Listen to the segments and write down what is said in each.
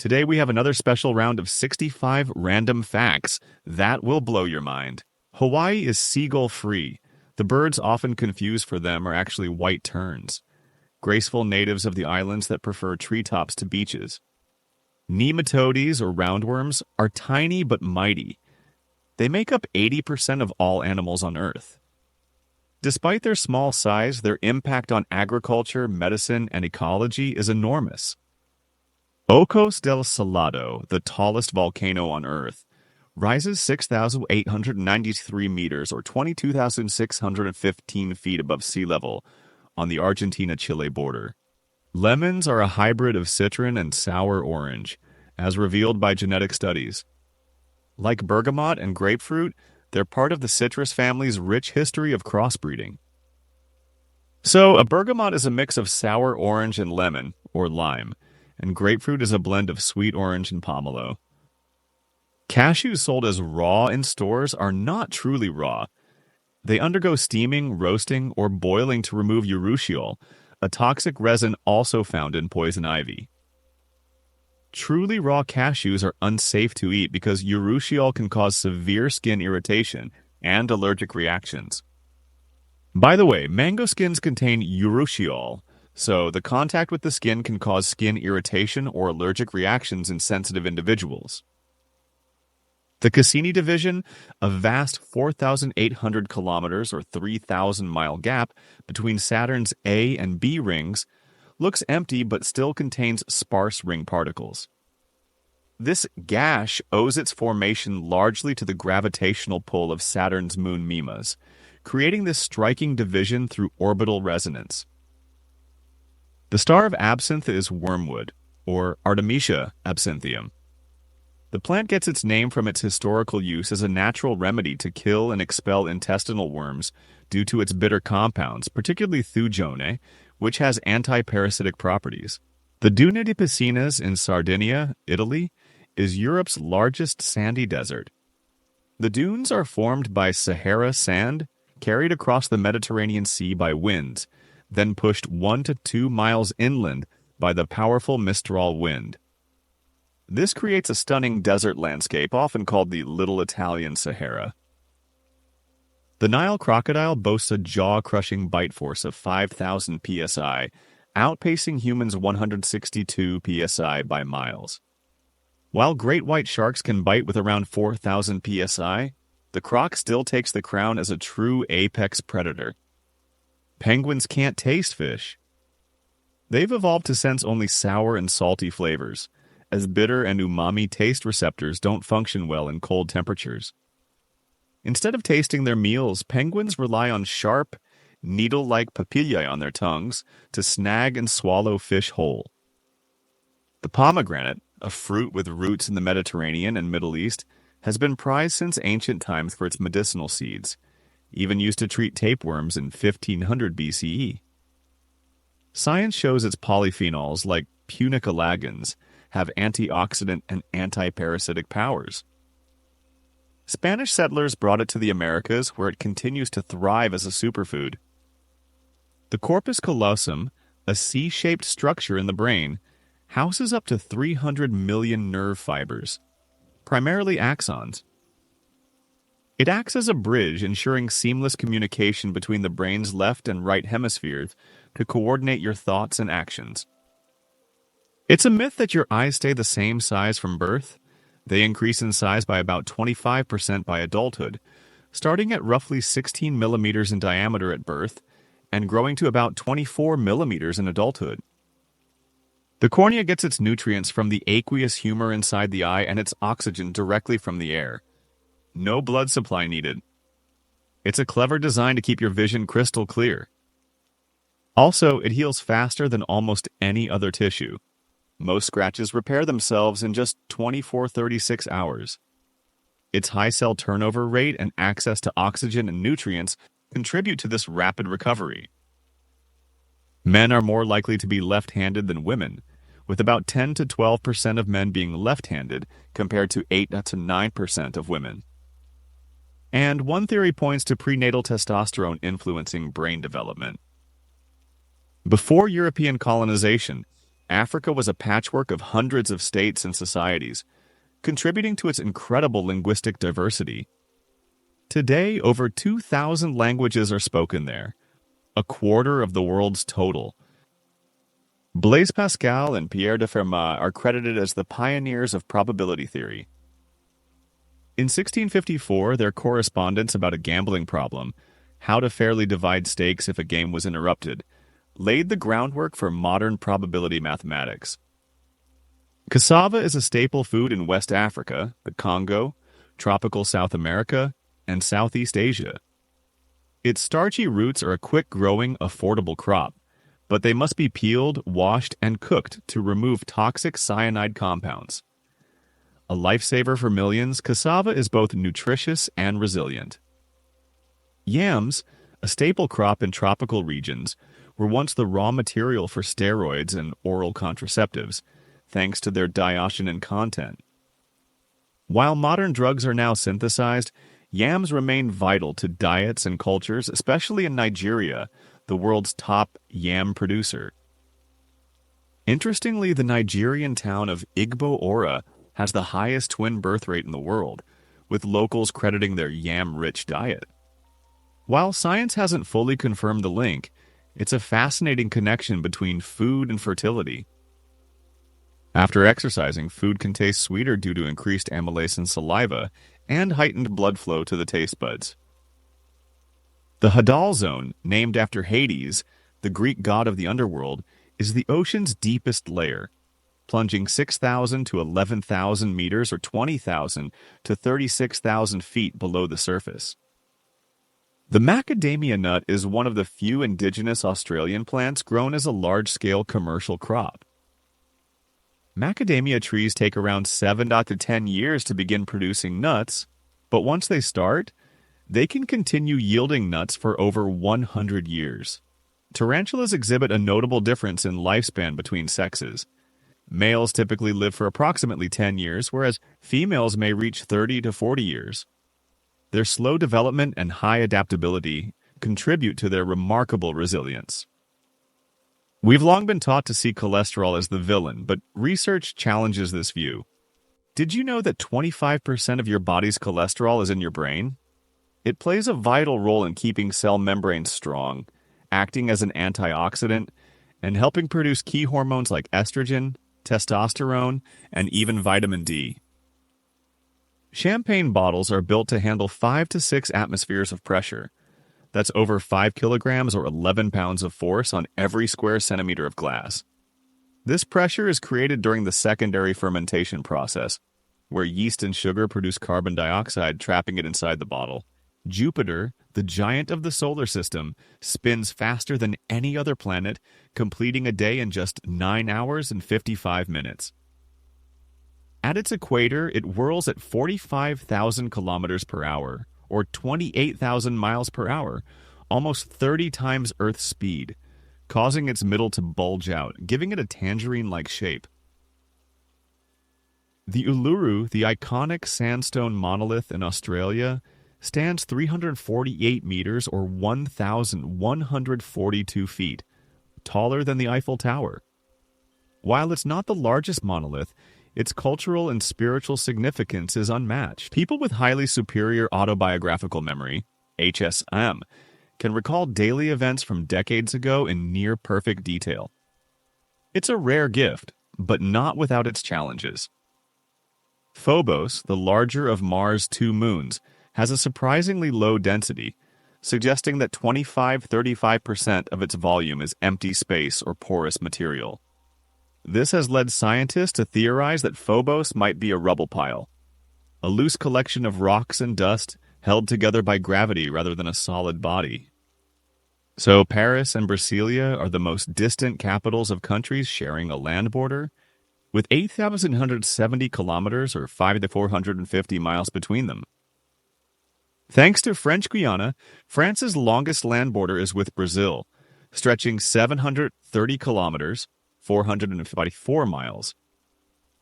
Today we have another special round of 65 random facts that will blow your mind. Hawaii is seagull-free. The birds often confused for them are actually white terns, graceful natives of the islands that prefer treetops to beaches. Nematodes, or roundworms, are tiny but mighty. They make up 80% of all animals on Earth. Despite their small size, their impact on agriculture, medicine, and ecology is enormous. Ocos del Salado, the tallest volcano on Earth, rises 6,893 meters or 22,615 feet above sea level on the Argentina-Chile border. Lemons are a hybrid of citron and sour orange, as revealed by genetic studies. Like bergamot and grapefruit, they're part of the citrus family's rich history of crossbreeding. So, a bergamot is a mix of sour orange and lemon, or lime, and grapefruit is a blend of sweet orange and pomelo. Cashews sold as raw in stores are not truly raw. They undergo steaming, roasting, or boiling to remove urushiol, a toxic resin also found in poison ivy. Truly raw cashews are unsafe to eat because urushiol can cause severe skin irritation and allergic reactions. By the way, mango skins contain urushiol, so the contact with the skin can cause skin irritation or allergic reactions in sensitive individuals. The Cassini division, a vast 4,800 kilometers or 3,000-mile gap between Saturn's A and B rings, looks empty but still contains sparse ring particles. This gash owes its formation largely to the gravitational pull of Saturn's moon Mimas, creating this striking division through orbital resonance. The star of absinthe is wormwood, or Artemisia absinthium. The plant gets its name from its historical use as a natural remedy to kill and expel intestinal worms due to its bitter compounds, particularly thujone, which has anti-parasitic properties. The Dune di Piscinas in Sardinia, Italy, is Europe's largest sandy desert. The dunes are formed by Sahara sand carried across the Mediterranean Sea by winds, then pushed 1 to 2 miles inland by the powerful Mistral wind. This creates a stunning desert landscape, often called the Little Italian Sahara. The Nile crocodile boasts a jaw-crushing bite force of 5,000 psi, outpacing humans' 162 psi by miles. While great white sharks can bite with around 4,000 psi, the croc still takes the crown as a true apex predator. Penguins can't taste fish. They've evolved to sense only sour and salty flavors, as bitter and umami taste receptors don't function well in cold temperatures. Instead of tasting their meals, penguins rely on sharp, needle-like papillae on their tongues to snag and swallow fish whole. The pomegranate, a fruit with roots in the Mediterranean and Middle East, has been prized since ancient times for its medicinal seeds, even used to treat tapeworms in 1500 BCE. Science shows its polyphenols, like punicalagins, have antioxidant and anti-parasitic powers. Spanish settlers brought it to the Americas, where it continues to thrive as a superfood. The corpus callosum, a C-shaped structure in the brain, houses up to 300 million nerve fibers, primarily axons. It acts as a bridge, ensuring seamless communication between the brain's left and right hemispheres to coordinate your thoughts and actions. It's a myth that your eyes stay the same size from birth. They increase in size by about 25% by adulthood, starting at roughly 16 millimeters in diameter at birth and growing to about 24 millimeters in adulthood. The cornea gets its nutrients from the aqueous humor inside the eye and its oxygen directly from the air. No blood supply needed. It's a clever design to keep your vision crystal clear. Also, it heals faster than almost any other tissue. Most scratches repair themselves in just 24-36 hours. Its high cell turnover rate and access to oxygen and nutrients contribute to this rapid recovery. Men are more likely to be left-handed than women, with about 10 to 12% of men being left-handed compared to 8 to 9% of women. And one theory points to prenatal testosterone influencing brain development. Before European colonization, Africa was a patchwork of hundreds of states and societies, contributing to its incredible linguistic diversity. Today, over 2,000 languages are spoken there, a quarter of the world's total. Blaise Pascal and Pierre de Fermat are credited as the pioneers of probability theory. In 1654, their correspondence about a gambling problem, how to fairly divide stakes if a game was interrupted, laid the groundwork for modern probability mathematics. Cassava is a staple food in West Africa, the Congo, tropical South America, and Southeast Asia. Its starchy roots are a quick-growing, affordable crop, but they must be peeled, washed, and cooked to remove toxic cyanide compounds. A lifesaver for millions, cassava is both nutritious and resilient. Yams, a staple crop in tropical regions, were once the raw material for steroids and oral contraceptives, thanks to their dioscinin content. While modern drugs are now synthesized, yams remain vital to diets and cultures, especially in Nigeria, the world's top yam producer. Interestingly, the Nigerian town of Igbo Ora has the highest twin birth rate in the world, with locals crediting their yam-rich diet. While science hasn't fully confirmed the link, it's a fascinating connection between food and fertility. After exercising, food can taste sweeter due to increased amylase in saliva and heightened blood flow to the taste buds. The Hadal Zone, named after Hades, the Greek god of the underworld, is the ocean's deepest layer, plunging 6,000 to 11,000 meters or 20,000 to 36,000 feet below the surface. The macadamia nut is one of the few indigenous Australian plants grown as a large-scale commercial crop. Macadamia trees take around 7 to 10 years to begin producing nuts, but once they start, they can continue yielding nuts for over 100 years. Tarantulas exhibit a notable difference in lifespan between sexes. Males typically live for approximately 10 years, whereas females may reach 30 to 40 years. Their slow development and high adaptability contribute to their remarkable resilience. We've long been taught to see cholesterol as the villain, but research challenges this view. Did you know that 25% of your body's cholesterol is in your brain? It plays a vital role in keeping cell membranes strong, acting as an antioxidant, and helping produce key hormones like estrogen, testosterone, and even vitamin D. Champagne bottles are built to handle 5 to 6 atmospheres of pressure. That's over 5 kilograms or 11 pounds of force on every square centimeter of glass. This pressure is created during the secondary fermentation process, where yeast and sugar produce carbon dioxide, trapping it inside the bottle. Jupiter, the giant of the solar system, spins faster than any other planet, completing a day in just 9 hours and 55 minutes. At its equator, it whirls at 45,000 kilometers per hour, or 28,000 miles per hour, almost 30 times Earth's speed, causing its middle to bulge out, giving it a tangerine-like shape. The Uluru, the iconic sandstone monolith in Australia, stands 348 meters or 1,142 feet, taller than the Eiffel Tower. While it's not the largest monolith, its cultural and spiritual significance is unmatched. People with highly superior autobiographical memory, HSM, can recall daily events from decades ago in near-perfect detail. It's a rare gift, but not without its challenges. Phobos, the larger of Mars' 2 moons, has a surprisingly low density, suggesting that 25–35% of its volume is empty space or porous material. This has led scientists to theorize that Phobos might be a rubble pile, a loose collection of rocks and dust held together by gravity rather than a solid body. So Paris and Brasilia are the most distant capitals of countries sharing a land border, with 8,170 kilometers or 5 to 450 miles between them. Thanks to French Guiana, France's longest land border is with Brazil, stretching 730 kilometers, 454 miles.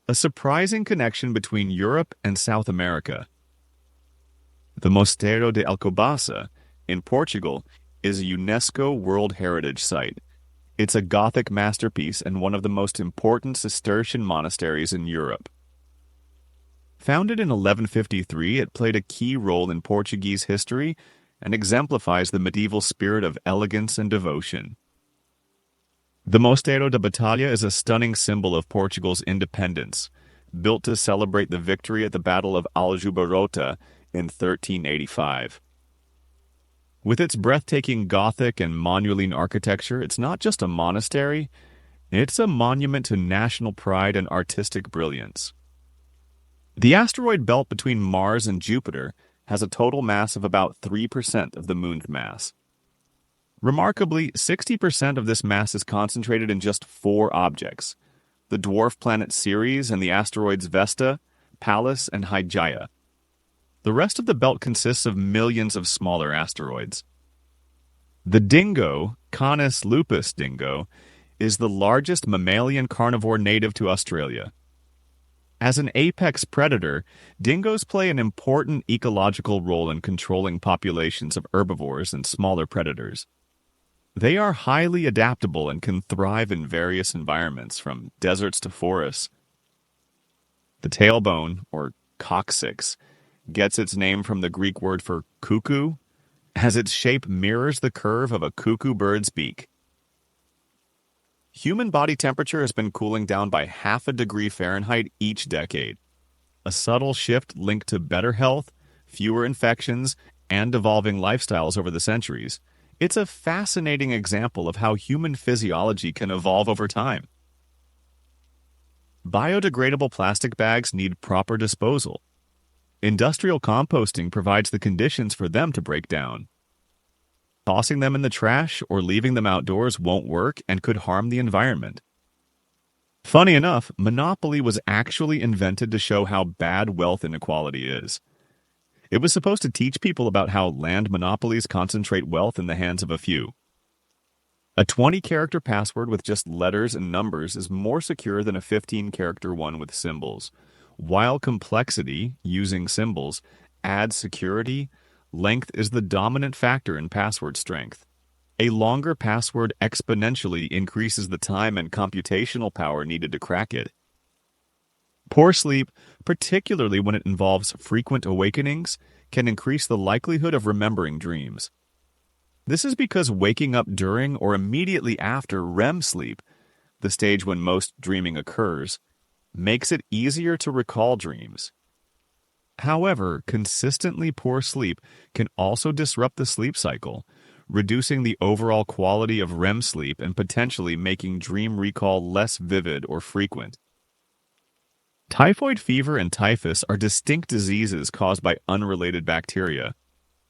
A surprising connection between Europe and South America. The Mosteiro de Alcobaça in Portugal is a UNESCO World Heritage Site. It's a Gothic masterpiece and one of the most important Cistercian monasteries in Europe. Founded in 1153, it played a key role in Portuguese history and exemplifies the medieval spirit of elegance and devotion. The Mosteiro da Batalha is a stunning symbol of Portugal's independence, built to celebrate the victory at the Battle of Aljubarrota in 1385. With its breathtaking Gothic and Monuline architecture, it's not just a monastery, it's a monument to national pride and artistic brilliance. The asteroid belt between Mars and Jupiter has a total mass of about 3% of the Moon's mass. Remarkably, 60% of this mass is concentrated in just 4 objects: the dwarf planet Ceres and the asteroids Vesta, Pallas, and Hygiea. The rest of the belt consists of millions of smaller asteroids. The dingo, Canis lupus dingo, is the largest mammalian carnivore native to Australia. As an apex predator, dingoes play an important ecological role in controlling populations of herbivores and smaller predators. They are highly adaptable and can thrive in various environments, from deserts to forests. The tailbone, or coccyx, gets its name from the Greek word for cuckoo, as its shape mirrors the curve of a cuckoo bird's beak. Human body temperature has been cooling down by 0.5 degree Fahrenheit each decade, a subtle shift linked to better health, fewer infections, and evolving lifestyles over the centuries. It's a fascinating example of how human physiology can evolve over time. Biodegradable plastic bags need proper disposal. Industrial composting provides the conditions for them to break down. Tossing them in the trash or leaving them outdoors won't work and could harm the environment. Funny enough, Monopoly was actually invented to show how bad wealth inequality is. It was supposed to teach people about how land monopolies concentrate wealth in the hands of a few. A 20-character password with just letters and numbers is more secure than a 15-character one with symbols. While complexity, using symbols, adds security, length is the dominant factor in password strength. A longer password exponentially increases the time and computational power needed to crack it. Poor sleep, particularly when it involves frequent awakenings, can increase the likelihood of remembering dreams. This is because waking up during or immediately after REM sleep, the stage when most dreaming occurs, makes it easier to recall dreams. However, consistently poor sleep can also disrupt the sleep cycle, reducing the overall quality of REM sleep and potentially making dream recall less vivid or frequent. Typhoid fever and typhus are distinct diseases caused by unrelated bacteria,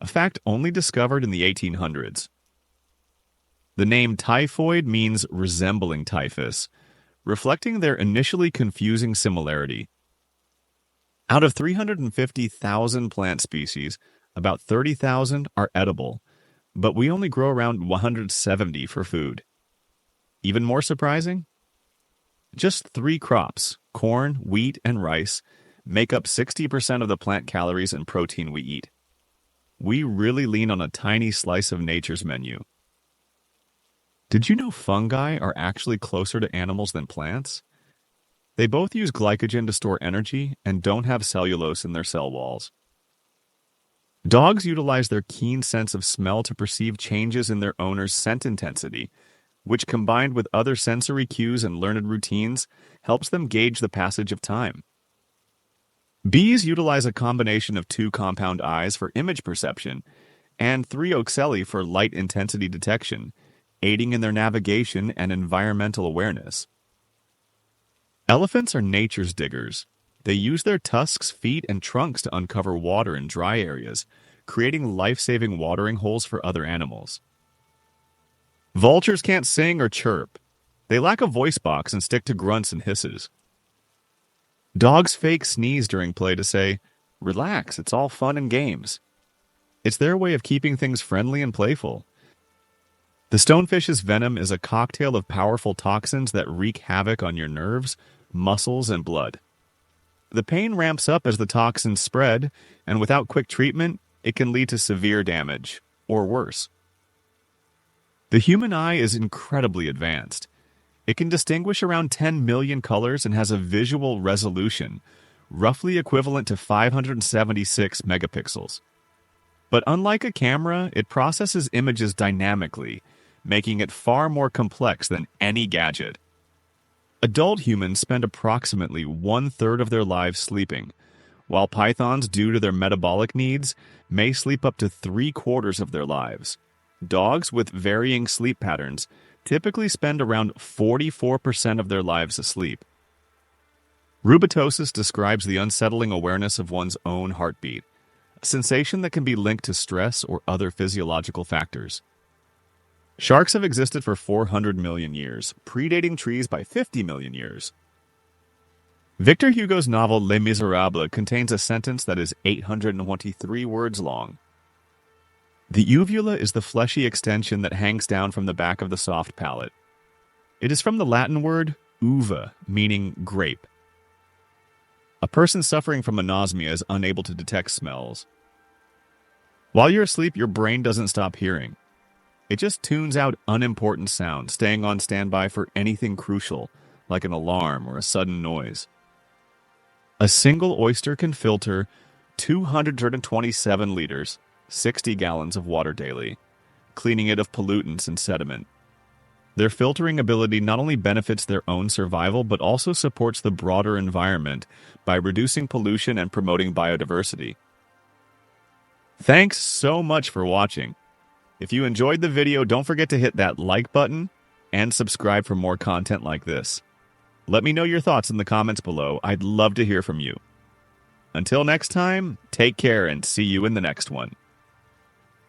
a fact only discovered in the 1800s. The name typhoid means resembling typhus, reflecting their initially confusing similarity. Out of 350,000 plant species, about 30,000 are edible, but we only grow around 170 for food. Even more surprising? Just 3 crops, corn, wheat, and rice, make up 60% of the plant calories and protein we eat. We really lean on a tiny slice of nature's menu. Did you know fungi are actually closer to animals than plants? They both use glycogen to store energy and don't have cellulose in their cell walls. Dogs utilize their keen sense of smell to perceive changes in their owner's scent intensity, which, combined with other sensory cues and learned routines, helps them gauge the passage of time. Bees utilize a combination of 2 compound eyes for image perception and 3 ocelli for light intensity detection, aiding in their navigation and environmental awareness. Elephants are nature's diggers. They use their tusks, feet, and trunks to uncover water in dry areas, creating life-saving watering holes for other animals. Vultures can't sing or chirp. They lack a voice box and stick to grunts and hisses. Dogs fake sneeze during play to say, "Relax, it's all fun and games." It's their way of keeping things friendly and playful. The stonefish's venom is a cocktail of powerful toxins that wreak havoc on your nerves, muscles, and blood. The pain ramps up as the toxins spread, and without quick treatment, it can lead to severe damage, or worse. The human eye is incredibly advanced. It can distinguish around 10 million colors and has a visual resolution, roughly equivalent to 576 megapixels. But unlike a camera, it processes images dynamically, making it far more complex than any gadget. Adult humans spend approximately one-third of their lives sleeping, while pythons, due to their metabolic needs, may sleep up to three-quarters of their lives. Dogs with varying sleep patterns typically spend around 44% of their lives asleep. Rubetosis describes the unsettling awareness of one's own heartbeat, a sensation that can be linked to stress or other physiological factors. Sharks have existed for 400 million years, predating trees by 50 million years. Victor Hugo's novel Les Miserables contains a sentence that is 823 words long. The uvula is the fleshy extension that hangs down from the back of the soft palate. It is from the Latin word uva, meaning grape. A person suffering from anosmia is unable to detect smells. While you're asleep, your brain doesn't stop hearing. It just tunes out unimportant sounds, staying on standby for anything crucial, like an alarm or a sudden noise. A single oyster can filter 227 liters, 60 gallons of water daily, cleaning it of pollutants and sediment. Their filtering ability not only benefits their own survival, but also supports the broader environment by reducing pollution and promoting biodiversity. Thanks so much for watching. If you enjoyed the video, don't forget to hit that like button and subscribe for more content like this. Let me know your thoughts in the comments below. I'd love to hear from you. Until next time, take care and see you in the next one.